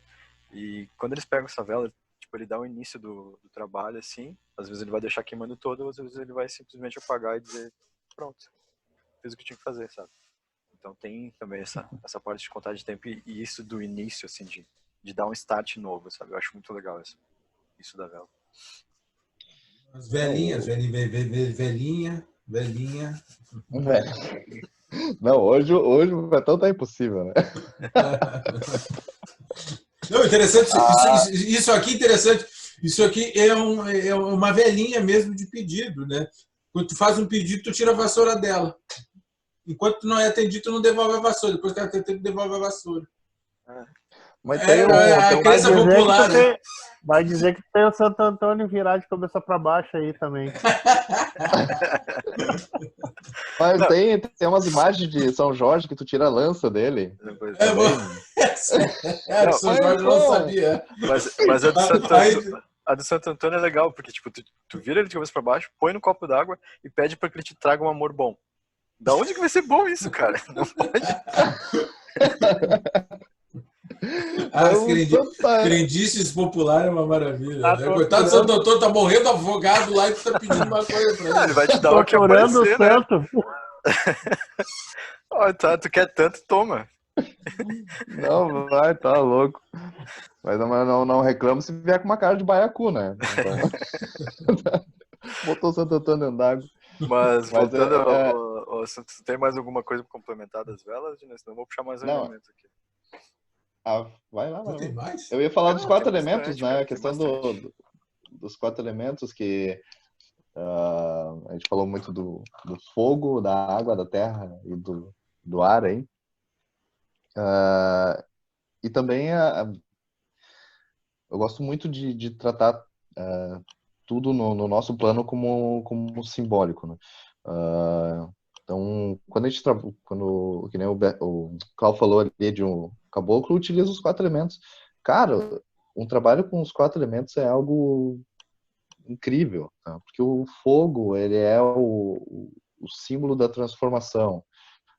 E quando eles pegam essa vela, tipo, ele dá o início do trabalho, assim, às vezes ele vai deixar queimando todo, às vezes ele vai simplesmente apagar e dizer, pronto, fiz o que tinha que fazer, sabe? Então tem também essa parte de contar de tempo e isso do início, assim, de dar um start novo, sabe? Eu acho muito legal isso da vela. As velhinhas, velhinha. Não, hoje então tá impossível, né? Não, interessante. Isso aqui é interessante. Isso aqui é uma velhinha mesmo de pedido, né? Quando tu faz um pedido, tu tira a vassoura dela. Enquanto tu não é atendido, tu não devolve a vassoura. Depois que ela tem tempo, devolve a vassoura. Mas tem a crença popular, né? Vai dizer que tem o Santo Antônio virar de cabeça para baixo aí também. Mas tem umas imagens de São Jorge que tu tira a lança dele. São Jorge não sabia. Mas a do Santo Antônio é legal, porque tipo, tu vira ele de cabeça pra baixo, põe no copo d'água e pede pra que ele te traga um amor bom. Da onde que vai ser bom isso, cara? Não pode. Crendices popular é uma maravilha. Coitado do Santo Antônio, tá morrendo afogado lá e tu tá pedindo uma coisa pra ele. Ele vai te dar o que aparecer, né? Tu quer tanto, toma. Não, vai, tá louco. Mas não reclamo se vier com uma cara de baiacu, né? Então... Botou o Santo Antônio dentro d'água. Mas voltando ao assunto, tem mais alguma coisa para complementar das velas? Senão eu vou puxar mais um elemento aqui. Vai lá. Tem mais? Eu ia falar dos 4 elementos, né? A questão dos 4 elementos que a gente falou muito do fogo, da água, da terra e do ar aí. E também eu gosto muito de tratar tudo no nosso plano como simbólico, né? Então, quando a gente que nem o Carl falou ali de um caboclo, utiliza os 4 elementos. Cara, um trabalho com os 4 elementos é algo incrível, tá? Porque o fogo, ele é o símbolo da transformação.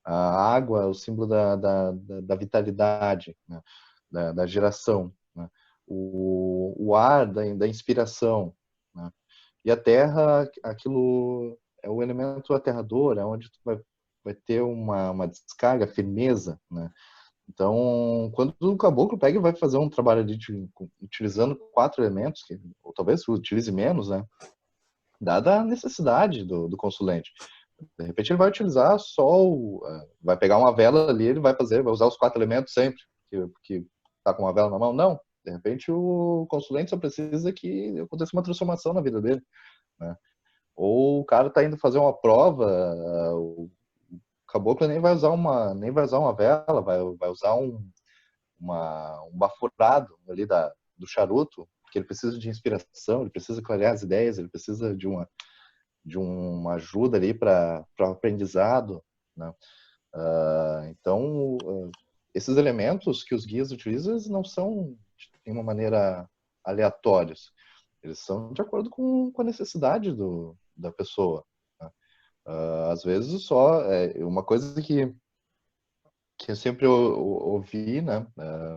A água é o símbolo da vitalidade, né? da geração, né? O ar da inspiração, né? E a terra, aquilo é o elemento aterrador, é onde tu vai ter uma descarga, firmeza, né? Então, quando o caboclo pega e vai fazer um trabalho ali utilizando 4 elementos, ou talvez utilize menos, né? Dada a necessidade do consulente. De repente ele vai utilizar vai pegar uma vela ali, ele vai usar os 4 elementos sempre, porque tá com uma vela na mão. Não. De repente o consulente só precisa que aconteça uma transformação na vida dele, né? Ou o cara tá indo fazer uma prova, o caboclo nem vai usar uma vela, vai usar um baforado ali do charuto, porque ele precisa de inspiração, ele precisa clarear as ideias, ele precisa de uma ajuda ali para o aprendizado, né? Então, esses elementos que os guias utilizam, eles não são de uma maneira aleatórios. Eles são de acordo com a necessidade da pessoa, né? Às vezes só uma coisa que eu sempre ouvi, né?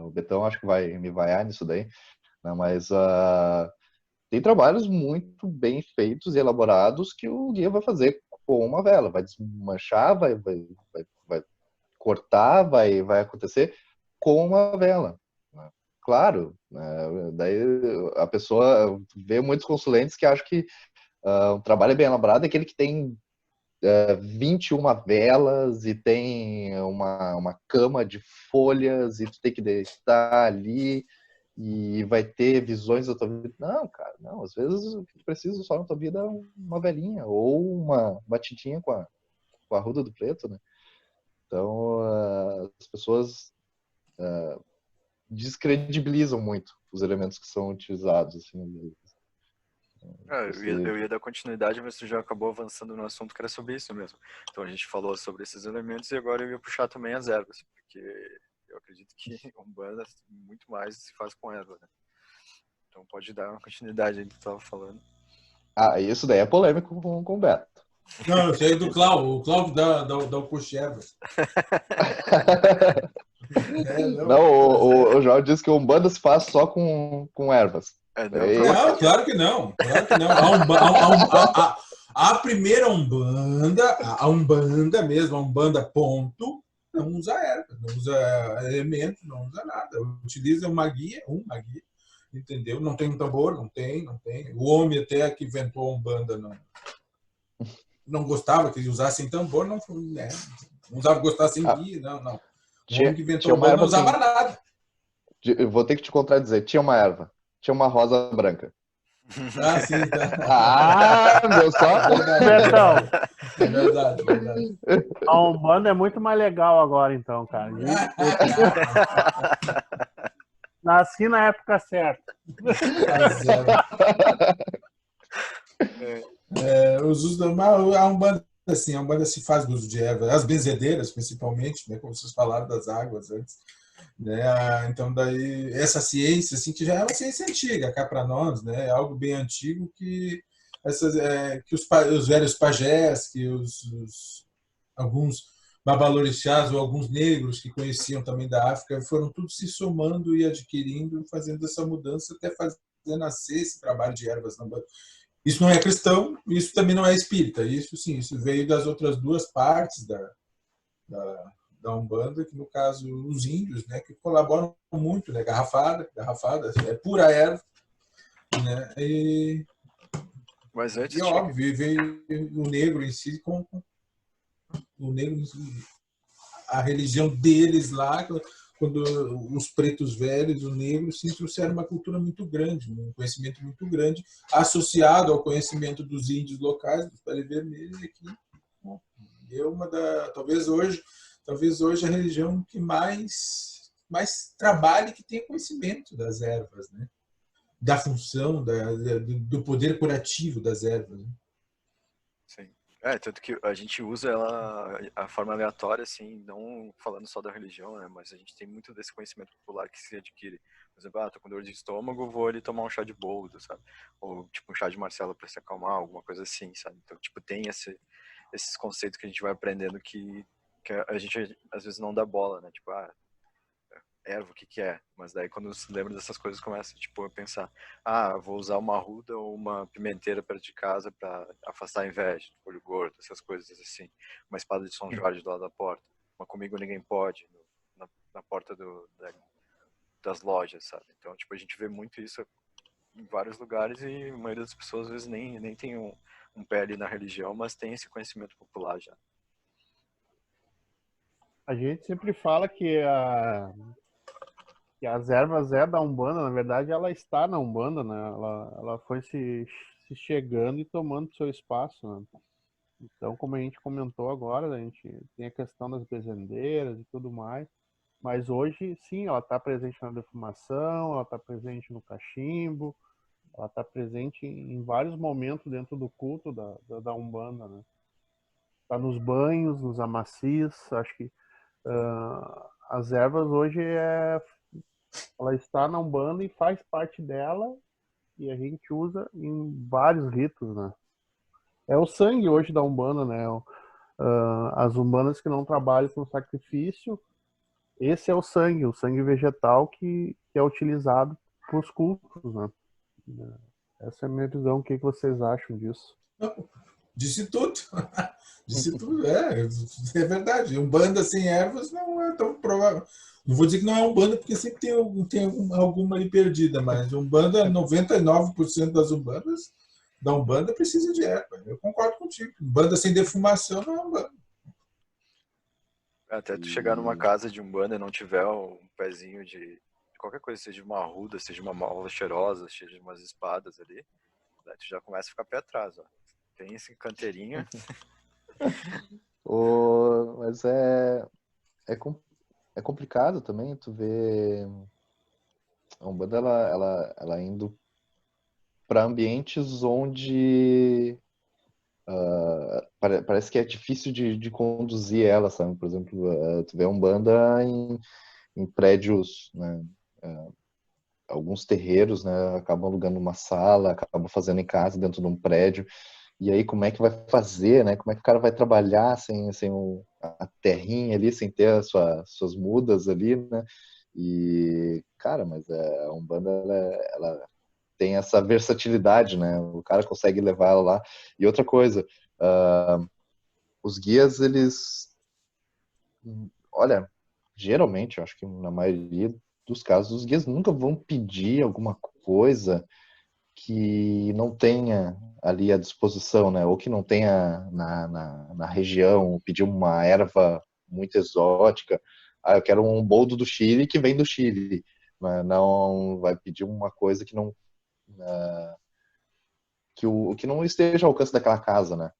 O Betão acho que vai me vaiar nisso daí, né? Mas tem trabalhos muito bem feitos e elaborados que o guia vai fazer com uma vela, vai desmanchar, vai cortar, vai acontecer com uma vela, né? Claro, né? Daí a pessoa vê muitos consulentes que acham que um trabalho bem elaborado é aquele que tem 21 velas e tem uma cama de folhas e tu tem que estar ali e vai ter visões da tua vida. Não, cara, não. Às vezes o que tu precisa só na tua vida é uma velinha ou uma batidinha com a ruda do preto, né? Então, as pessoas descredibilizam muito os elementos que são utilizados, assim. Eu ia dar continuidade, mas você já acabou avançando no assunto que era sobre isso mesmo. Então a gente falou sobre esses elementos e agora eu ia puxar também as ervas, porque eu acredito que Umbanda muito mais se faz com erva, né? Então pode dar uma continuidade aí do que tu estava falando. Isso daí é polêmico com o Beto. Não, isso aí é do Cláudio. O Cláudio dá o curso de ervas. Não, o João disse que o Umbanda se faz só com ervas. Não, claro que não. Claro que não. A primeira Umbanda, a Umbanda mesmo, a Umbanda ponto, não usa erva, não usa elementos, não usa nada. Utiliza uma guia, entendeu? Não tem um tambor, não tem. O homem até que inventou a Umbanda não gostava que usassem tambor, não usava gostassem guia, não. O homem que inventou a Umbanda não usava nada. Eu vou ter que te contradizer. Tinha uma erva. Tinha uma rosa branca. Sim, tá. Deu só? Betão, É verdade. a Umbanda é muito mais legal agora, então, cara. Nasci na época certa. Os usos a Umbanda, assim, a Umbanda se faz uso de erva, as benzedeiras, principalmente, né, como vocês falaram das águas antes. Né? Então, daí, essa ciência, assim, que já é uma ciência antiga cá para nós, né? É algo bem antigo que, que os velhos pajés, que alguns babalorixás ou alguns negros que conheciam também da África foram tudo se somando e adquirindo, fazendo essa mudança até fazer nascer esse trabalho de ervas na Umbanda. Isso não é cristão, isso também não é espírita. Isso sim, isso veio das outras duas partes da Umbanda, que no caso os índios, né, que colaboram muito, né, garrafada, é pura erva, né, mas antes e óbvio, veio o negro em si com o negro, a religião deles lá, quando os pretos velhos, o negro, se trouxeram uma cultura muito grande, um conhecimento muito grande, associado ao conhecimento dos índios locais, dos pele vermelha, aqui talvez hoje a religião que mais trabalha e que tem conhecimento das ervas, né? Da função, do poder curativo das ervas. Né? Sim. Tanto que a gente usa ela a forma aleatória, assim, não falando só da religião, né? Mas a gente tem muito desse conhecimento popular que se adquire. Por exemplo, tô com dor de estômago, vou ali tomar um chá de boldo, sabe? Ou, tipo, um chá de Marcela para se acalmar, alguma coisa assim, sabe? Então, tipo, tem esses conceitos que a gente vai aprendendo que a gente às vezes não dá bola, né? Tipo, erva, o que é? Mas daí quando se lembra dessas coisas começa, tipo, a pensar, vou usar uma arruda ou uma pimenteira perto de casa para afastar a inveja, olho gordo, essas coisas assim. Uma espada de São Jorge do lado da porta. Uma comigo ninguém pode, na porta das lojas, sabe? Então, tipo, a gente vê muito isso em vários lugares e a maioria das pessoas às vezes nem tem um pé ali na religião, mas tem esse conhecimento popular já. A gente sempre fala que as ervas da Umbanda, na verdade, ela está na Umbanda, né? Ela foi se chegando e tomando seu espaço, né? Então, como a gente comentou agora, a gente tem a questão das bezendeiras e tudo mais, mas hoje, sim, ela está presente na defumação, ela está presente no cachimbo, ela está presente em vários momentos dentro do culto da Umbanda, né? Está nos banhos, nos amacios, acho que as ervas hoje ela está na Umbanda e faz parte dela e a gente usa em vários ritos, né? É o sangue hoje da Umbanda, né? As umbandas que não trabalham com sacrifício, esse é o sangue vegetal que é utilizado para os cultos, né? Essa é a minha visão. O que vocês acham disso? Não, disse tudo. Disse tudo. É verdade. Umbanda sem ervas não é tão provável. Não vou dizer que não é Umbanda, porque sempre tem alguma ali perdida, mas Umbanda, 99% das Umbandas da Umbanda precisa de erva. Eu concordo contigo. Umbanda sem defumação não é Umbanda. Até tu chegar numa casa de Umbanda e não tiver um pezinho de qualquer coisa, seja uma arruda, seja uma mola cheirosa, seja umas espadas ali, daí tu já começa a ficar pé atrás, ó. Tem esse canteirinho. Mas é, é complicado também tu ver a Umbanda ela indo para ambientes onde parece que é difícil de conduzir ela, sabe? Por exemplo, tu vê a Umbanda em prédios, né? Alguns terreiros, né, acabam alugando uma sala, acabam fazendo em casa dentro de um prédio. E aí como é que vai fazer, né? Como é que o cara vai trabalhar sem a terrinha ali, sem ter suas mudas ali, né? E, cara, mas a Umbanda, ela tem essa versatilidade, né? O cara consegue levar ela lá. E outra coisa, os guias, eles... Olha, geralmente, eu acho que na maioria dos casos, os guias nunca vão pedir alguma coisa que não tenha ali à disposição, né? Ou que não tenha na região, pedir uma erva muito exótica. Ah, eu quero um boldo do Chile que vem do Chile. Mas não vai pedir uma coisa que não que não esteja ao alcance daquela casa, né?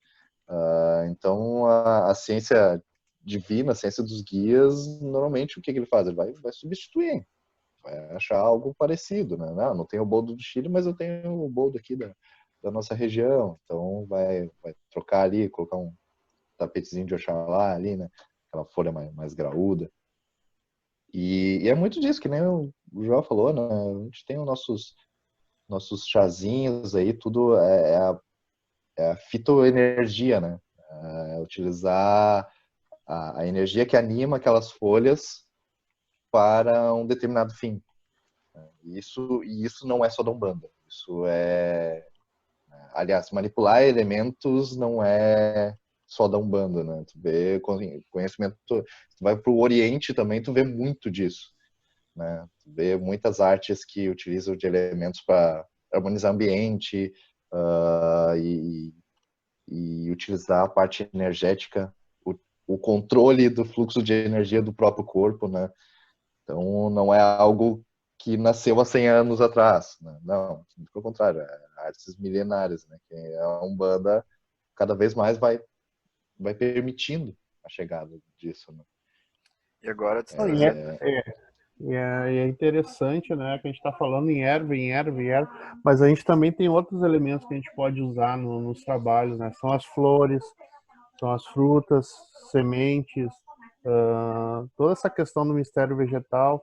Então a ciência divina, a ciência dos guias, normalmente o que ele faz? Ele vai substituir, vai achar algo parecido, né? Não tenho o boldo do Chile, mas eu tenho o boldo aqui da nossa região. Então vai trocar ali, colocar um tapetezinho de Oxalá ali, né? Aquela folha mais graúda. E é muito disso, que nem o João falou, né? A gente tem os nossos chazinhos aí, tudo é a fitoenergia, né? É utilizar a energia que anima aquelas folhas para um determinado fim. E isso não é só da Umbanda. Isso aliás, manipular elementos não é só da Umbanda, né? Tu vê conhecimento, tu vai para o Oriente também, tu vê muito disso, né? Tu vê muitas artes que utilizam de elementos para harmonizar ambiente e utilizar a parte energética, o controle do fluxo de energia do próprio corpo, né? Então, não é algo que nasceu há 100 anos atrás, né? Não, pelo contrário, é artes milenares, né? Que a Umbanda cada vez mais vai permitindo a chegada disso, né? E agora tu Não, e é interessante, né, que a gente está falando em erva, mas a gente também tem outros elementos que a gente pode usar nos trabalhos, né? São as flores, são as frutas, sementes, toda essa questão do mistério vegetal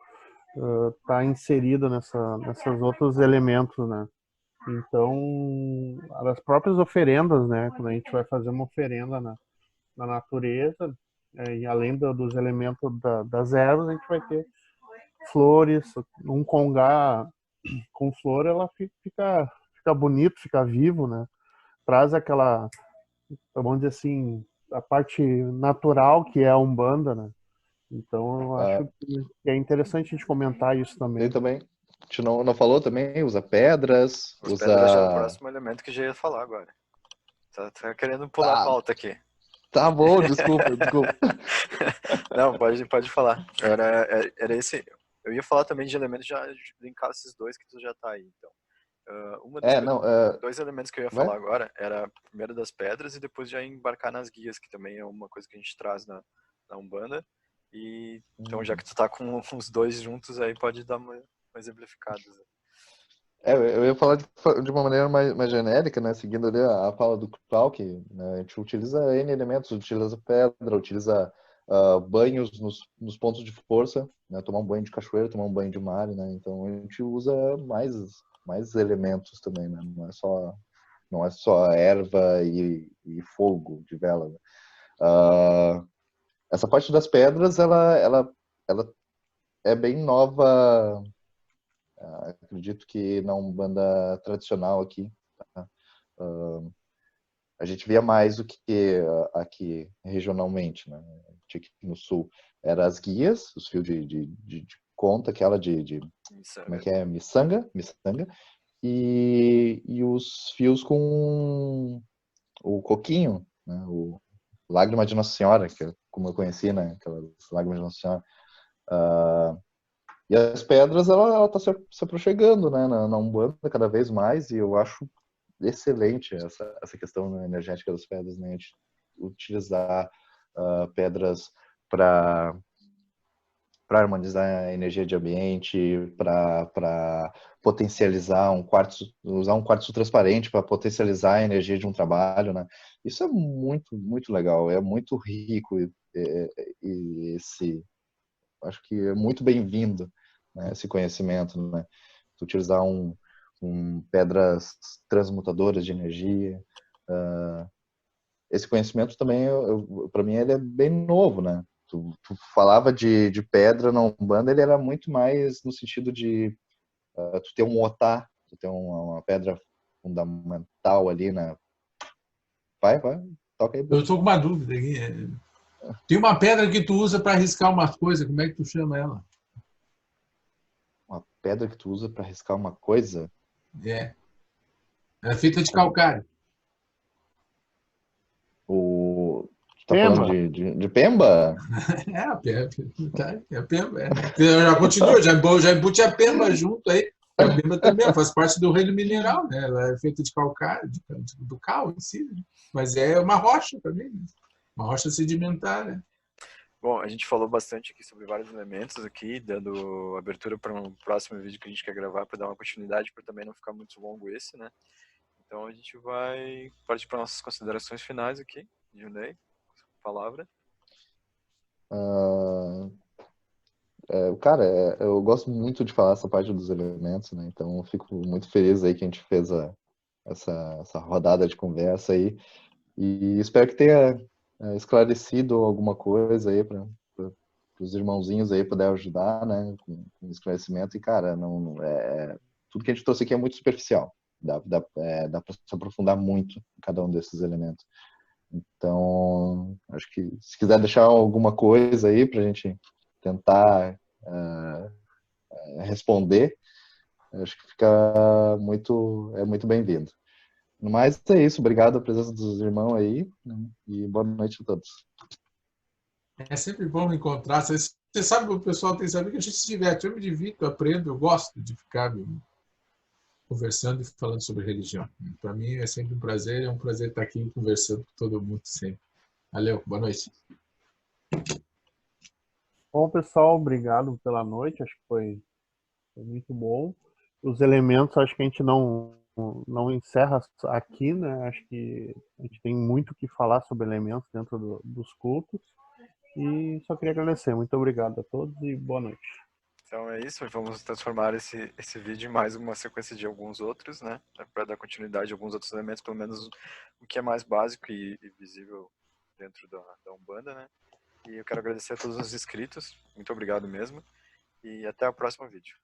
está inserida nesses outros elementos, né? Então, as próprias oferendas, né? Quando a gente vai fazer uma oferenda na natureza, e além dos elementos das ervas, a gente vai ter flores, um congá com flor, ela fica bonito, fica vivo, né? Traz aquela, vamos dizer assim, a parte natural que é a Umbanda, né? Então, eu acho que é interessante a gente comentar isso também. Tem também, a gente não falou também, usa pedras, As usa... pedras já é o próximo elemento que já ia falar agora. Tá querendo pular a pauta aqui. Tá bom, desculpa. Não, pode falar. Era esse. Eu ia falar também de elementos, já linkar esses dois que tu já tá aí, então. Dois elementos que eu ia falar agora era primeiro das pedras e depois já embarcar nas guias, que também é uma coisa que a gente traz na Umbanda. E então, já que tu tá com os dois juntos aí, pode dar uma exemplificadas. Eu ia falar de uma maneira mais genérica, né? Seguindo ali a fala do Clark, né? A gente utiliza N elementos, utiliza pedra, utiliza banhos nos pontos de força, né? Tomar um banho de cachoeira, tomar um banho de mar, né? Então a gente usa mais elementos também, né? Não é só não é só erva e fogo de vela, né? Essa parte das pedras, ela é bem nova, acredito que na Umbanda tradicional aqui, tá? A gente via mais do que aqui regionalmente, né? Aqui no sul, eram as guias, os fios de conta, aquela como é que é? Miçanga, e os fios com o coquinho, né? O Lágrima de Nossa Senhora, que é como eu conheci, né? Aquelas Lágrimas de Nossa Senhora. E as pedras, ela tá se aproximando, né? Na Umbanda cada vez mais, e eu acho excelente essa questão energética das pedras, né? A gente utilizar pedras para harmonizar a energia de ambiente, para potencializar usar um quartzo transparente para potencializar a energia de um trabalho, né? Isso é muito, muito legal, é muito rico e acho que é muito bem-vindo, né, esse conhecimento, né? Utilizar pedras transmutadoras de energia. Esse conhecimento também, para mim, ele é bem novo, né? Tu falava de pedra na Umbanda, ele era muito mais no sentido de tu ter um otá, tu ter uma pedra fundamental ali, né? Vai, toca aí. Eu estou com uma dúvida aqui. Tem uma pedra que tu usa para riscar umas coisas, como é que tu chama ela? Uma pedra que tu usa para riscar uma coisa? É. Ela é feita de calcário. Tu tá falando de pemba? É a pemba. Tá? É a pemba. É. Eu já continuo, já embute a pemba junto aí. A pemba também faz parte do reino mineral, né? Ela é feita de calcário, do cal em si, né? Mas é uma rocha também, né? Uma rocha sedimentar, né? Bom, a gente falou bastante aqui sobre vários elementos aqui, dando abertura para um próximo vídeo que a gente quer gravar, para dar uma continuidade, para também não ficar muito longo esse, né? Então a gente vai partir para nossas considerações finais aqui. Junei, palavra. Cara, eu gosto muito de falar essa parte dos elementos, né? Então eu fico muito feliz aí que a gente fez essa rodada de conversa aí. E espero que tenha esclarecido alguma coisa aí para os irmãozinhos aí puder ajudar, né? Com esclarecimento. E, cara, tudo que a gente trouxe aqui é muito superficial. Dá para se aprofundar muito em cada um desses elementos. Então, acho que se quiser deixar alguma coisa aí para a gente tentar responder, acho que fica muito bem-vindo. No mais, é isso. Obrigado a presença dos irmãos aí, né? E boa noite a todos. É sempre bom encontrar. Você sabe, o pessoal tem que saber que a gente se diverte. Eu me divirto, eu aprendo, eu gosto de ficar conversando e falando sobre religião. Para mim é sempre é um prazer estar aqui conversando com todo mundo sempre. Valeu, boa noite. Bom, pessoal, obrigado pela noite, acho que foi muito bom. Os elementos, acho que a gente não encerra aqui, né? Acho que a gente tem muito o que falar sobre elementos dentro dos cultos. E só queria agradecer. Muito obrigado a todos e boa noite. Então é isso, vamos transformar esse vídeo em mais uma sequência de alguns outros, né? Para dar continuidade a alguns outros elementos, pelo menos o que é mais básico e visível dentro da Umbanda, né? E eu quero agradecer a todos os inscritos, muito obrigado mesmo, e até o próximo vídeo.